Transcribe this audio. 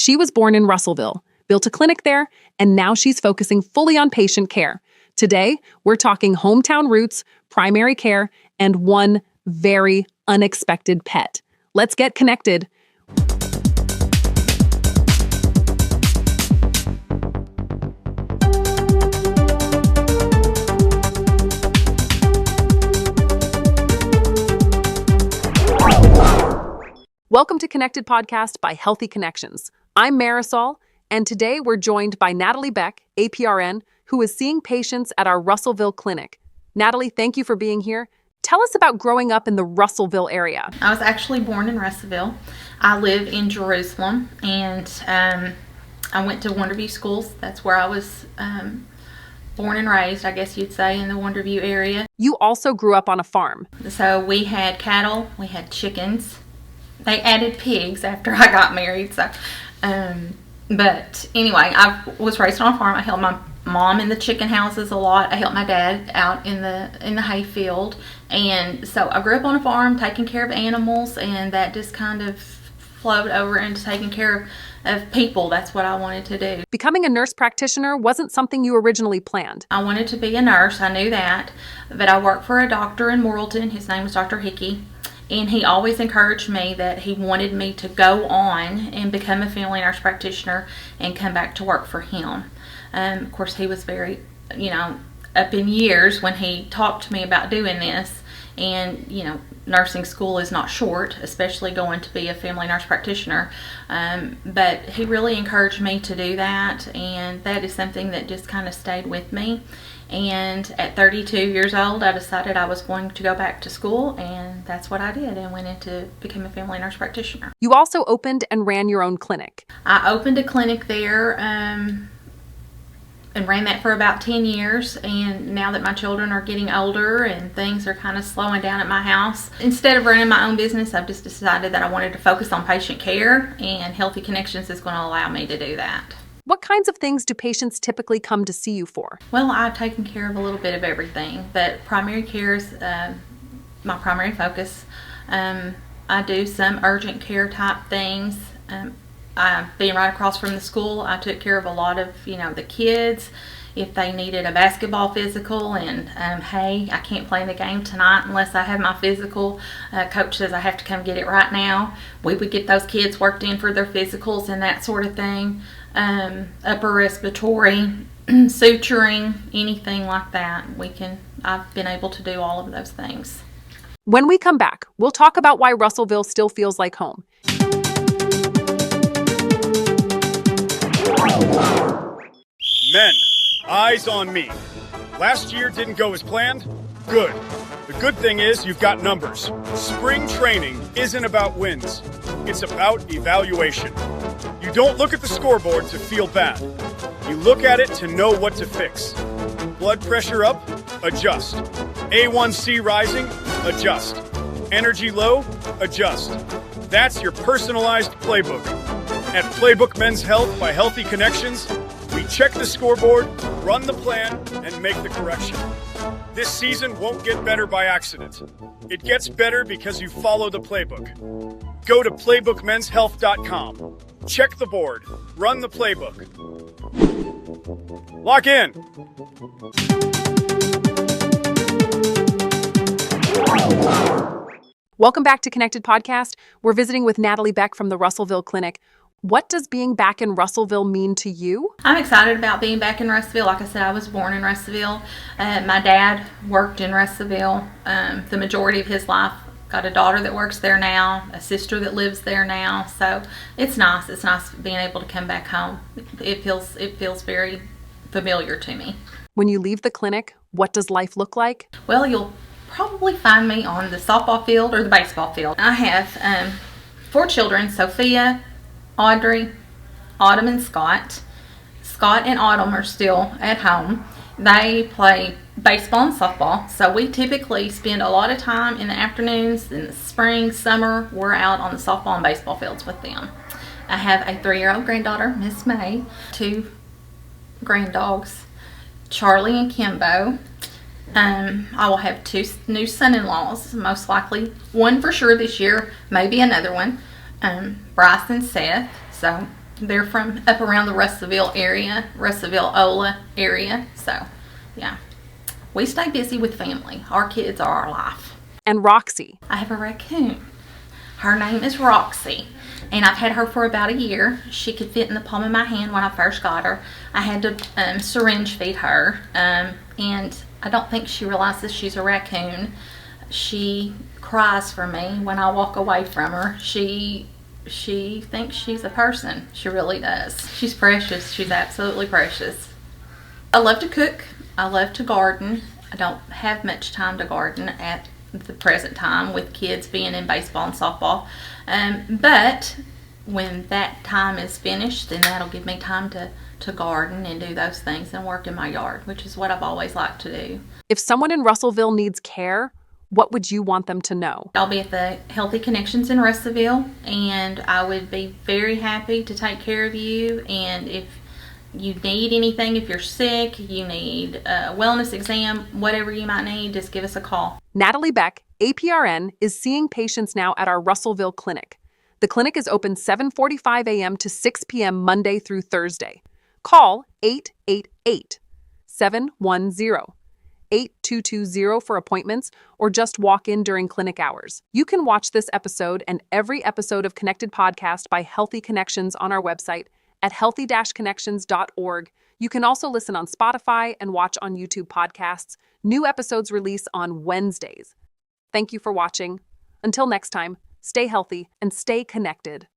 She was born in Russellville, built a clinic there, and now she's focusing fully on patient care. Today, we're talking hometown roots, primary care, and one very unexpected pet. Let's get connected. Welcome to Connected Podcast by Healthy Connections. I'm Marisol, and today we're joined by Nataille Beck, APRN, who is seeing patients at our Russellville clinic. Natalie, thank you for being here. Tell us about growing up in the Russellville area. I was actually born in Russellville. I live in Jerusalem, and I went to Wonderview schools. That's where I was born and raised, I guess you'd say, in the Wonderview area. You also grew up on a farm. So we had cattle, we had chickens. They added pigs after I got married. So, but anyway, I was raised on a farm. I helped my mom in the chicken houses a lot. I helped my dad out in the hay field, and so I grew up on a farm, taking care of animals, and that just kind of flowed over into taking care of people. That's what I wanted to do. Becoming a nurse practitioner wasn't something you originally planned. I wanted to be a nurse. I knew that, but I worked for a doctor in Morrilton. His name was Dr. Hickey. And he always encouraged me that he wanted me to go on and become a family nurse practitioner and come back to work for him. Of course, he was very, up in years when he talked to me about doing this. And, nursing school is not short, especially going to be a family nurse practitioner. But he really encouraged me to do that. And that is something that just kind of stayed with me. And at 32 years old, I decided I was going to go back to school, and that's what I did, and went into become a family nurse practitioner. You also opened and ran your own clinic. I opened a clinic there and ran that for about 10 years, and now that my children are getting older and things are kind of slowing down at my house, instead of running my own business, I've just decided that I wanted to focus on patient care, and Healthy Connections is going to allow me to do that. What kinds of things do patients typically come to see you for? Well, I've taken care of a little bit of everything, but primary care is my primary focus. I do some urgent care type things. Being right across from the school, I took care of a lot of, the kids. If they needed a basketball physical and, hey, I can't play the game tonight unless I have my physical. Coach says I have to come get it right now. We would get those kids worked in for their physicals and that sort of thing. Upper respiratory, suturing, anything like that. I've been able to do all of those things. When we come back, we'll talk about why Russellville still feels like home. Men, eyes on me. Last year didn't go as planned? Good. The good thing is you've got numbers. Spring training isn't about wins. It's about evaluation. You don't look at the scoreboard to feel bad. You look at it to know what to fix. Blood pressure up? Adjust. A1C rising? Adjust. Energy low? Adjust. That's your personalized playbook. At Playbook Men's Health by Healthy Connections, we check the scoreboard, run the plan, and make the correction. This season won't get better by accident. It gets better because you follow the playbook. Go to playbookmenshealth.com. Check the board. Run the playbook. Lock in. Welcome back to Connected Podcast. We're visiting with Nataille Beck from the Russellville Clinic. What does being back in Russellville mean to you? I'm excited about being back in Russellville. Like I said, I was born in Russellville. My dad worked in Russellville the majority of his life. Got a daughter that works there now, a sister that lives there now. So it's nice. It's nice being able to come back home. It feels very familiar to me. When you leave the clinic, what does life look like? Well, you'll probably find me on the softball field or the baseball field. I have 4 children, Sophia, Audrey, Autumn, and Scott. Scott and Autumn are still at home. They play baseball and softball, so we typically spend a lot of time in the afternoons. In the spring, summer, we're out on the softball and baseball fields with them. I have a 3-year-old granddaughter, Miss May, 2 granddogs, Charlie and Kimbo. I will have 2 new son-in-laws, most likely one for sure this year, maybe another one, Bryce and Seth. So They're from up around the Russellville area, Russellville-Ola area. So, yeah. We stay busy with family. Our kids are our life. And Roxy. I have a raccoon. Her name is Roxy, and I've had her for about a year. She could fit in the palm of my hand when I first got her. I had to syringe feed her, and I don't think she realizes she's a raccoon. She cries for me when I walk away from her. She thinks she's a person. She really does. She's precious. She's absolutely precious. I love to cook. I love to garden. I don't have much time to garden at the present time with kids being in baseball and softball. But when that time is finished, then that'll give me time to garden and do those things and work in my yard, which is what I've always liked to do. If someone in Russellville needs care, what would you want them to know? I'll be at the Healthy Connections in Russellville, and I would be very happy to take care of you. And if you need anything, if you're sick, you need a wellness exam, whatever you might need, just give us a call. Nataille Beck, APRN, is seeing patients now at our Russellville clinic. The clinic is open 7:45 a.m. to 6 p.m. Monday through Thursday. Call 888-710-8220 for appointments, or just walk in during clinic hours. You can watch this episode and every episode of Connected Podcast by Healthy Connections on our website at healthy-connections.org. You can also listen on Spotify and watch on YouTube podcasts. New episodes release on Wednesdays. Thank you for watching. Until next time, stay healthy and stay connected.